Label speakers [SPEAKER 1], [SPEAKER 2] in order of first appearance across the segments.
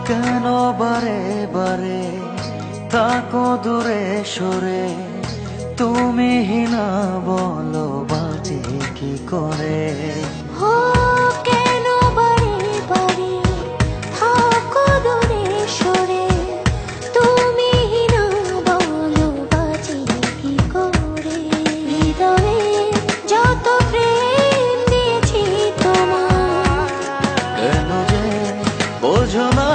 [SPEAKER 1] কেন বারে বারে তাকো দূরে সরে, তুমি না বলো বাঁচি কি করে।
[SPEAKER 2] হো কেন বারে বারে থাকো দূরে সরে, তুমি না বলো বাঁচি কি করে। হৃদয়ে যত প্রেম দিয়েছি তোমার,
[SPEAKER 1] কেন যে বোঝো না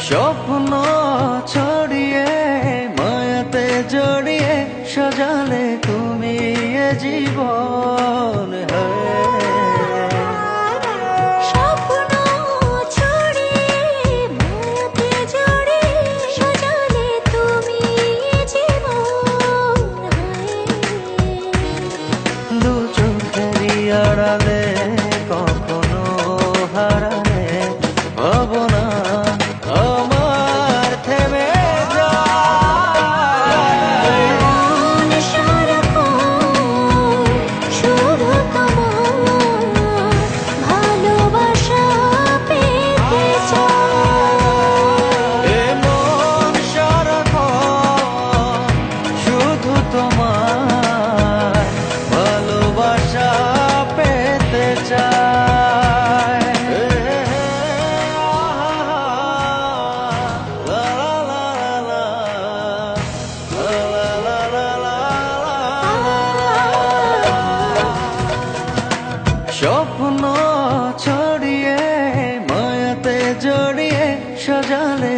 [SPEAKER 1] স্বপ্ন ছড়িয়ে মায়াতে জড়িয়ে সাজালে তুমি এ জীবন।
[SPEAKER 2] স্বপ্ন ছড়িয়ে মায়াতে জড়িয়ে সাজালে তুমি জীবন।
[SPEAKER 1] দু চোখেরই আড়ালে কখনো হারালে ভাবনা আমার থেমে যায়।
[SPEAKER 2] মন সারাক্ষণ শুধু তোমার ভালোবাসা পেতে চায়।
[SPEAKER 1] এ মন সারাক্ষণ শুধু তোমার ভালোবাসা পেতে চায়। লা লা লা লা লা লা লা স্বপ্ন ছড়িয়ে মায়াতে জড়িয়ে সাজালে